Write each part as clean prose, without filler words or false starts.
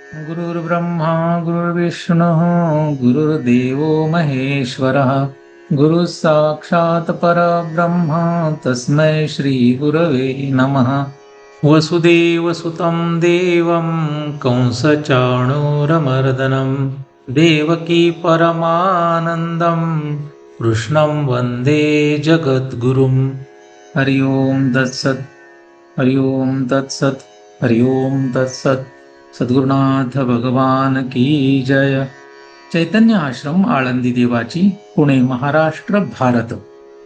गुरुर्ब्रह्मा गुरुर्विष्णुः गुरुर्देवो महेश्वरः गुरुः साक्षात् परब्रह्म तस्मै श्रीगुरवे नमः। वसुदेवसुतं देवं कंसचाणूरमर्दनं देवकी परमानन्दं कृष्णं वन्दे जगद्गुरुं। हरि ओम तत्सत्। हरि ओम तत्सत्। हरि ओम तत्सत्। सद्गुरुनाथ भगवान की जय। चैतन्य आश्रम आळंदी देवाची, पुणे महाराष्ट्र भारत।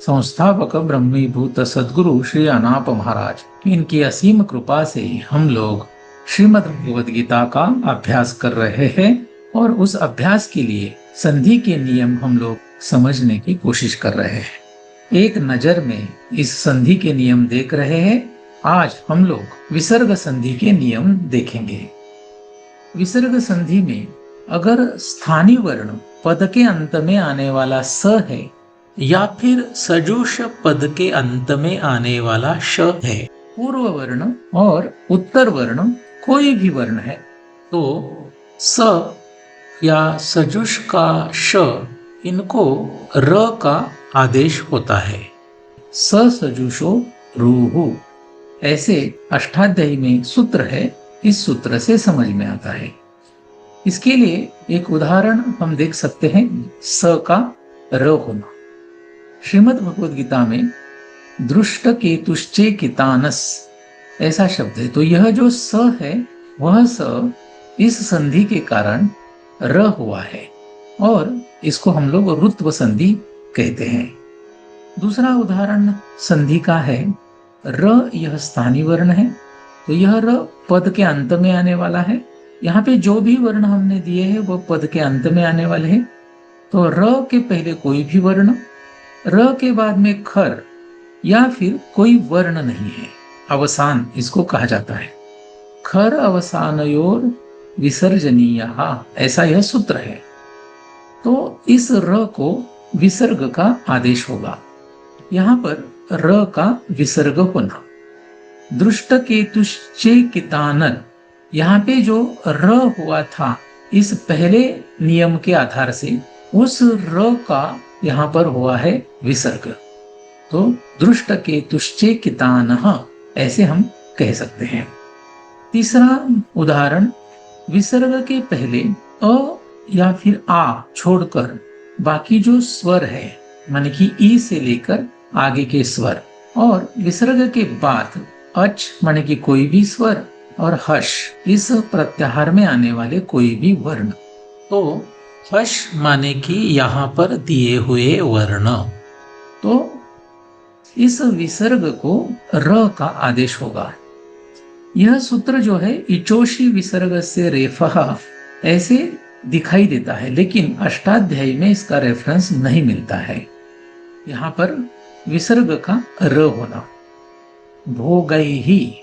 संस्थापक ब्रह्मीभूत सद्गुरु श्री अनाप महाराज, इनकी असीम कृपा से हम लोग श्रीमद् भगवद गीता का अभ्यास कर रहे हैं और उस अभ्यास के लिए संधि के नियम हम लोग समझने की कोशिश कर रहे हैं। एक नजर में इस संधि के नियम देख रहे हैं। आज हम लोग विसर्ग संधि के नियम देखेंगे। विसर्ग संधि में अगर स्थानीय वर्ण पद के अंत में आने वाला स है या फिर सजूष पद के अंत में आने वाला श है, पूर्व वर्ण और उत्तर वर्ण कोई भी वर्ण है, तो स या सजुष का श, इनको र का आदेश होता है। स सजुषो रूहु, ऐसे अष्टाध्यायी में सूत्र है। इस सूत्र से समझ में आता है। इसके लिए एक उदाहरण हम देख सकते हैं। स का र होना। श्रीमद् भगवद गीता में दृष्ट केतुश्चे कितानस ऐसा शब्द है। तो यह जो स है वह स इस संधि के कारण र हुआ है और इसको हम लोग रुत्व संधि कहते हैं। दूसरा उदाहरण संधि का है। र यह स्थानीय वर्ण है, तो यह र पद के अंत में आने वाला है। यहाँ पे जो भी वर्ण हमने दिए हैं वह पद के अंत में आने वाले हैं। तो र के पहले कोई भी वर्ण, र के बाद में खर या फिर कोई वर्ण नहीं है, अवसान इसको कहा जाता है। खर अवसानयोर विसर्जनीय, ऐसा यह सूत्र है। तो इस र को विसर्ग का आदेश होगा। यहाँ पर र का विसर्ग होना। दृष्ट केतुश्चे कितानन, यहाँ पे जो र हुआ था इस पहले नियम के आधार से उस र का यहाँ पर हुआ है विसर्ग। तो दृष्ट केतुश्चे कितानः ऐसे हम कह सकते हैं। तीसरा उदाहरण, विसर्ग के पहले अ या फिर आ छोड़कर बाकी जो स्वर है, माने कि ई से लेकर आगे के स्वर, और विसर्ग के बाद अच माने कि कोई भी स्वर और हश इस प्रत्याहार में आने वाले कोई भी वर्ण। तो हश माने कि यहाँ पर दिए हुए वर्ण, तो इस विसर्ग को र का आदेश होगा। यह सूत्र जो है इचोशी विसर्ग से रेफह ऐसे दिखाई देता है, लेकिन अष्टाध्यायी में इसका रेफरेंस नहीं मिलता है। यहाँ पर विसर्ग का र होना। भोगैहि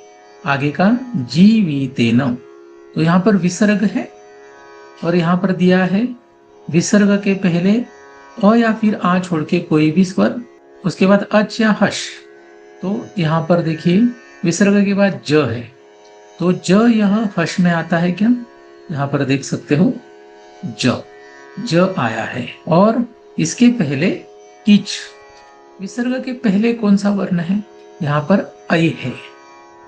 आगे का जीवितेन, तो यहाँ पर विसर्ग है और यहाँ पर दिया है विसर्ग के पहले अ या फिर आ छोड़ के कोई भी स्वर, उसके बाद अच या हश। तो यहाँ पर देखिए विसर्ग के बाद ज है, तो ज यह हश में आता है क्या? यहाँ पर देख सकते हो ज आया है। और इसके पहले इच, विसर्ग के पहले कौन सा वर्ण है? यहाँ पर ऐ है।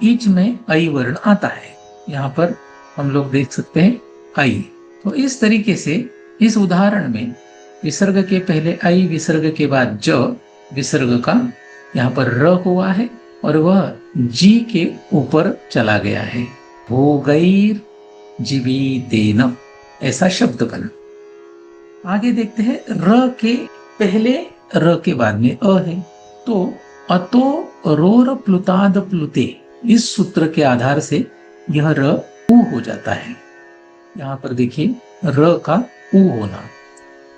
इच में ऐ वर्ण आता है, यहाँ पर हम लोग देख सकते हैं ऐ। तो इस तरीके से इस उदाहरण में विसर्ग के पहले ऐ, विसर्ग के बाद ज, विसर्ग का यहाँ पर र हुआ है और वह जी के ऊपर चला गया है। भोगैर जीवितेन ऐसा शब्द बना। आगे देखते हैं, र के पहले र के बाद में अ है, तो अतो रोर प्लुताद प्लुते, इस सूत्र के आधार से यह र उ हो जाता है। यहाँ पर देखिए र का उ होना।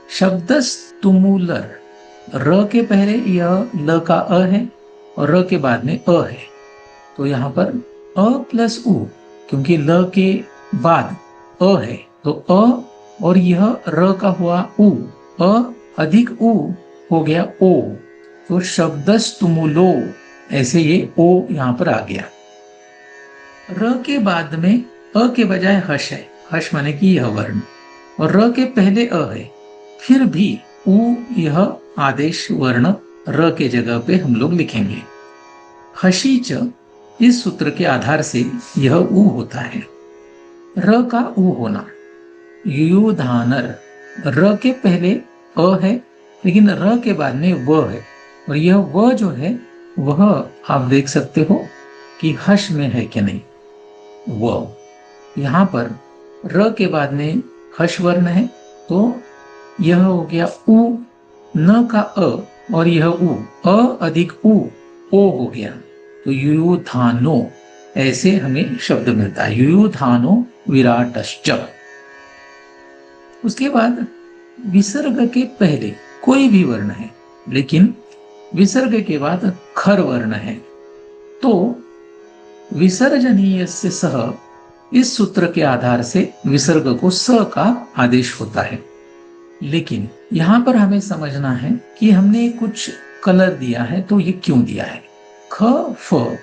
शब्दस्तुमूलर, र के पहले यह ल का अ है और र के बाद में अ है, तो यहाँ पर अ प्लस उ, क्योंकि ल के बाद अ है तो अ और यह र का हुआ उ, अ अधिक उ हो गया ओ, तो शब्दस्तुमुलो, ऐसे ये ओ यहां पर आ गया। र के बाद में अ के बजाय हश है, हश माने कि यह वर्ण, और र के पहले अ है, फिर भी उ यह आदेश वर्ण र के जगह पे हम लोग लिखेंगे। हशी च, इस सूत्र के आधार से यह उ होता है। र का उ होना, युयुधानर, र के पहले अ है लेकिन र के बाद में व है, और यह व जो है वह आप देख सकते हो कि हश में है कि नहीं। व यहां पर र के बाद में हश वर्ण है, तो यह हो गया उ, न का अ, और यह उ, अ अधिक उ, ओ हो गया, तो युयुधानो, ऐसे हमें शब्द मिलता है, युयुधानो विराटश्च। उसके बाद विसर्ग के पहले कोई भी वर्ण है, लेकिन विसर्ग के बाद खर वर्ण है, तो विसर्जनीय से सह, इस सूत्र के आधार से विसर्ग को स का आदेश होता है। लेकिन यहां पर हमें समझना है कि हमने कुछ कलर दिया है, तो ये क्यों दिया है। ख, फ,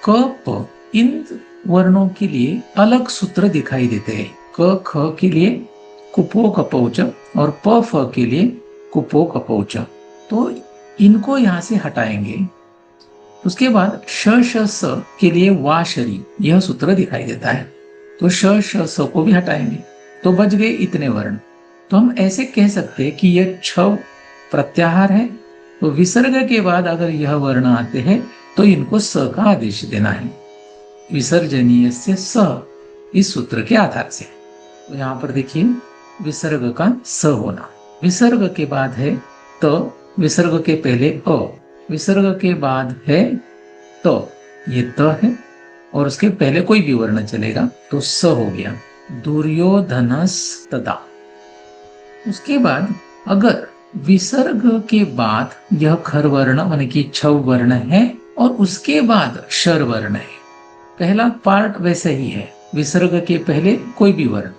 क, प, इन वर्णों के लिए अलग सूत्र दिखाई देते हैं। क ख के लिए कुपो कपौच, और प फ के लिए कुपो कपौच, तो इनको यहां से हटाएंगे। उसके बाद श श स के लिए वाशरी, यह सूत्र दिखाई देता है, तो श श स को भी हटाएंगे, तो बच गए इतने वर्ण। तो हम ऐसे कह सकते हैं कि यह छ प्रत्याहार है, तो विसर्ग के बाद अगर यह वर्ण आते हैं तो इनको स का आदेश देना है, विसर्जनीय से स, इस सूत्र के आधार से। तो यहां पर देखिए विसर्ग का स होना, विसर्ग के बाद है त, विसर्ग के पहले अ, विसर्ग के बाद है त, ये त है, और उसके पहले कोई भी वर्ण चलेगा, तो स हो गया, दुर्योधनस तदा। उसके बाद अगर विसर्ग के बाद यह खर वर्ण माने कि छव वर्ण है और उसके बाद शर वर्ण है, पहला पार्ट वैसे ही है, विसर्ग के पहले कोई भी वर्ण,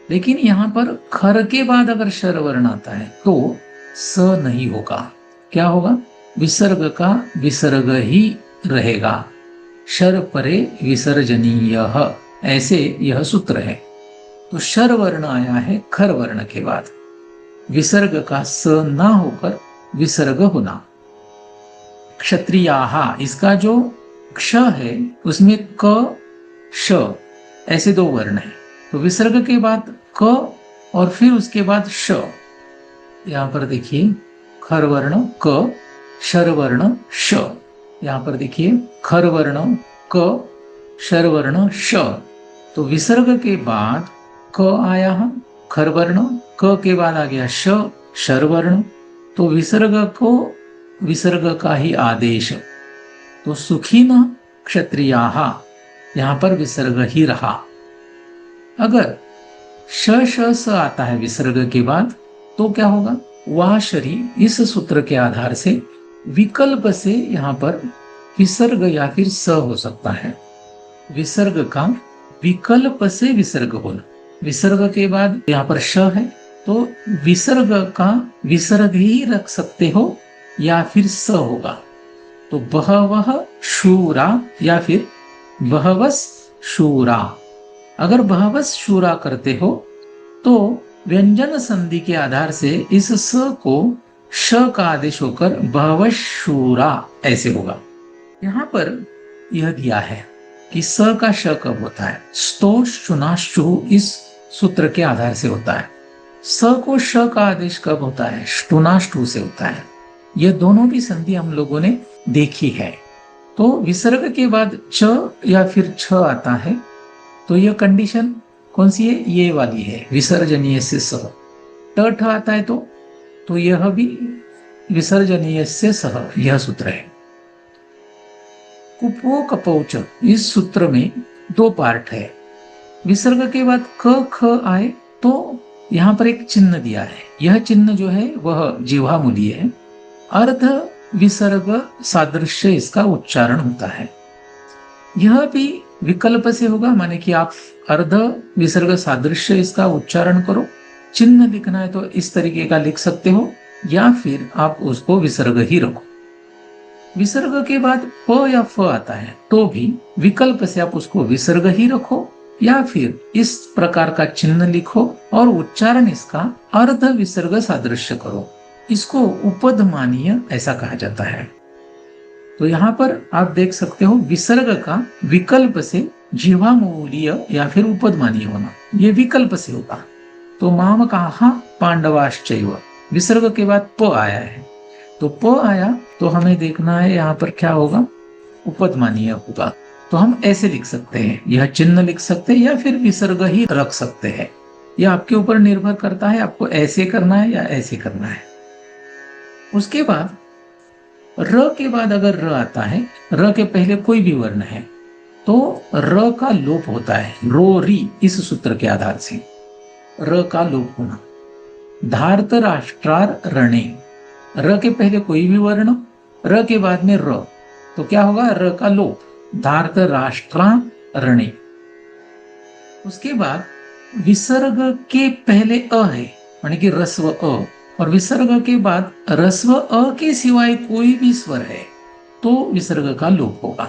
लेकिन यहां पर खर के बाद अगर शर वर्ण आता है तो स नहीं होगा। क्या होगा, विसर्ग का विसर्ग ही रहेगा, शर परे विसर्जनीय, ऐसे यह सूत्र है। तो शर वर्ण आया है खर वर्ण के बाद, विसर्ग का स ना होकर विसर्ग होना। क्षत्रियाहा, इसका जो क्ष है उसमें क श ऐसे दो वर्ण है, तो विसर्ग के बाद क और फिर उसके बाद श। यहां पर देखिए खर वर्ण क, शर वर्ण श, यहां पर देखिए खर वर्ण क, शर वर्ण श, तो विसर्ग के बाद क आया है, खर वर्ण, क के बाद आ गया श, शर वर्ण, तो विसर्ग का ही आदेश, तो सुखी न क्षत्रियाहा, यहां पर विसर्ग ही रहा। अगर श श स आता है विसर्ग के बाद, तो क्या होगा, वाशरी, इस सूत्र के आधार से विकल्प से यहां पर विसर्ग या फिर स हो सकता है, विसर्ग का विकल्प से विसर्ग होना, विसर्ग के बाद यहां पर श है, तो विसर्ग का विसर्ग ही रख सकते हो या फिर स होगा, तो बहवह शूरा या फिर बहवस शूरा। अगर बहवस शूरा करते हो तो व्यंजन संधि के आधार से इस स को श का आदेश होकर बहवस शूरा ऐसे होगा। यहां पर यह दिया है कि स का श कब होता है, स्तो शुनाशु, इस सूत्र के आधार से होता है। स को श का आदेश कब होता है, ष्टुनाष्टु से होता है। यह दोनों भी संधि हम लोगों ने देखी है। तो विसर्ग के बाद च या फिर छ आता है, तो यह कंडीशन कौन सी है, ये वाली है, विसर्जनीय से स। ट ठ आता है तो यह भी विसर्जनीय से सह, यह सूत्र है। कुपो कपौच, इस सूत्र में दो पार्ट है, विसर्ग के बाद क ख आए तो यहां पर एक चिन्ह दिया है, यह चिन्ह जो है वह जिह्वा मूलीय है, अर्ध विसर्ग सादृश्य इसका उच्चारण होता है। यह भी विकल्प से होगा, माने कि आप अर्ध विसर्ग सादृश्य इसका उच्चारण करो, चिन्ह लिखना है तो इस तरीके का लिख सकते हो, या फिर आप उसको विसर्ग ही रखो। विसर्ग के बाद प या फ आता है तो भी विकल्प से आप उसको विसर्ग ही रखो या फिर इस प्रकार का चिन्ह लिखो और उच्चारण इसका अर्ध विसर्ग सादृश्य करो। इसको उपधमानीय ऐसा कहा जाता है। तो यहाँ पर आप देख सकते हो विसर्ग का विकल्प से जीवामूलीय या फिर उपधमानीय होना, ये विकल्प से होगा। तो माम कहा पांडवाश्चैव, विसर्ग के बाद प आया है, तो प आया तो हमें देखना है यहाँ पर क्या होगा, उपधमानीय होगा। तो हम ऐसे लिख सकते हैं, यह चिन्ह लिख सकते हैं या फिर विसर्ग ही रख सकते हैं। यह आपके ऊपर निर्भर करता है, आपको ऐसे करना है या ऐसे करना है। उसके बाद र के बाद अगर र आता है, र के पहले कोई भी वर्ण है तो र का लोप होता है, रो री, इस सूत्र के आधार से र का लोप होना। धार्त राष्ट्रार रणे, र के पहले कोई भी वर्ण, र के बाद में र, तो क्या होगा, र का लोप, धार्त राष्ट्रा रणे। उसके बाद विसर्ग के पहले अ है, यानी कि रस्व अ, और विसर्ग के बाद रस्व अ के सिवाय कोई भी स्वर है तो विसर्ग का लोप होगा।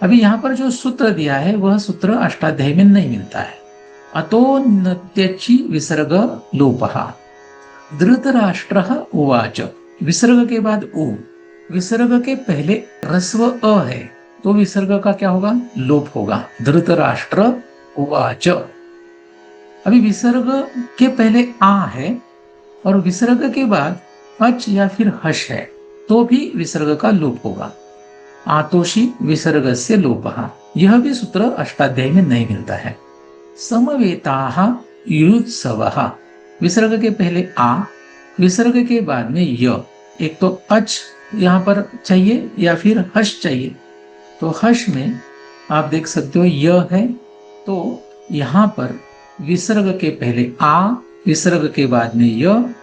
अभी यहाँ पर जो सूत्र दिया है वह सूत्र अष्टाध्यायी में नहीं मिलता है। अतो नत्यचि विसर्ग लोपः, धृतराष्ट्रः उवाच, विसर्ग के बाद उ, विसर्ग के पहले रस्व अ है तो विसर्ग का क्या होगा, लोप होगा, धृतराष्ट्र उवाच। अभी विसर्ग के पहले आ है और विसर्ग के बाद अच या फिर हश है तो भी विसर्ग का लोप होगा, आतोषी विसर्गस्य लोपः, यह भी सूत्र अष्टाध्यायी में नहीं मिलता है। समवेताः युत्सवः, विसर्ग के पहले आ, विसर्ग के बाद में य, एक तो अच यहाँ पर चाहिए या फिर हश चाहिए, तो हश में आप देख सकते हो य है, तो यहाँ पर विसर्ग के पहले आ, विसर्ग के बाद में य,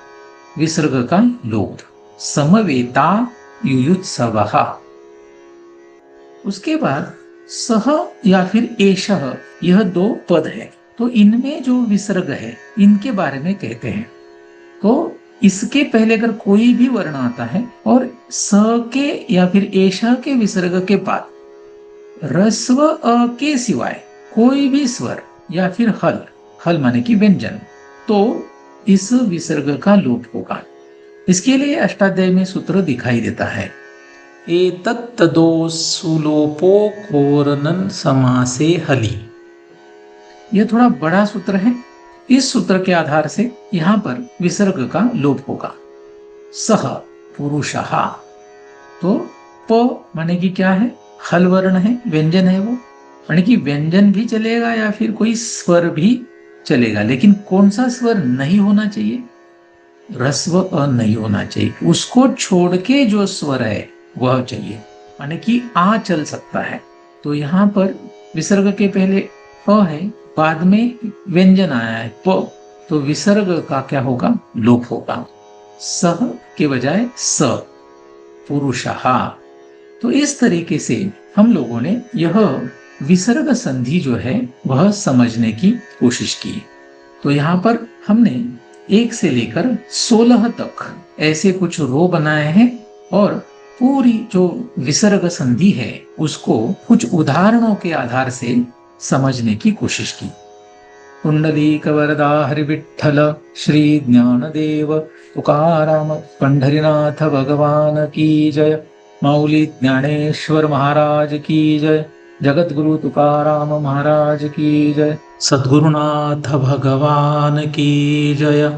विसर्ग का लोप, समवेता युयुत्सवः। उसके बाद सह या फिर एषः, यह दो पद है, तो इनमें जो विसर्ग है इनके बारे में कहते हैं। तो इसके पहले अगर कोई भी वर्ण आता है और स के या फिर एषः के विसर्ग के बाद रस्व अ के सिवाय कोई भी स्वर या फिर हल, हल माने कि व्यंजन, तो इस विसर्ग का लोप होगा। इसके लिए अष्टाध्यायी में सूत्र दिखाई देता है, एतत्तदो सुलोपो कोरनन समासे हलि। यह थोड़ा बड़ा सूत्र है, इस सूत्र के आधार से यहाँ पर विसर्ग का लोप होगा। सह पुरुषः, तो प माने कि क्या है, हल वर्ण है, व्यंजन है वो, यानी कि व्यंजन भी चलेगा या फिर कोई स्वर भी चलेगा, लेकिन कौन सा स्वर नहीं होना चाहिए, रस्व अ नहीं होना चाहिए, उसको छोड़ के जो स्वर है वह चाहिए, यानी कि आ चल सकता है। तो यहाँ पर विसर्ग के पहले अ है, बाद में व्यंजन आया है प, तो विसर्ग का क्या होगा, लोप होगा, सह के बजाय स, पुरुषः। तो इस तरीके से हम लोगों ने यह विसर्ग संधि जो है वह समझने की कोशिश की। तो यहाँ पर हमने 1 से लेकर 16 तक ऐसे कुछ रो बनाए हैं और पूरी जो विसर्ग संधि है उसको कुछ उदाहरणों के आधार से समझने की कोशिश की। पुंडलीक वरदा हरि विठ्ठल श्री ज्ञानदेव तुकाराम पंढरीनाथ भगवान की जय। माऊली ज्ञानेश्वर महाराज की जय। जगत गुरु तुकाराम महाराज की जय। सद्गुरुनाथ भगवान की जय।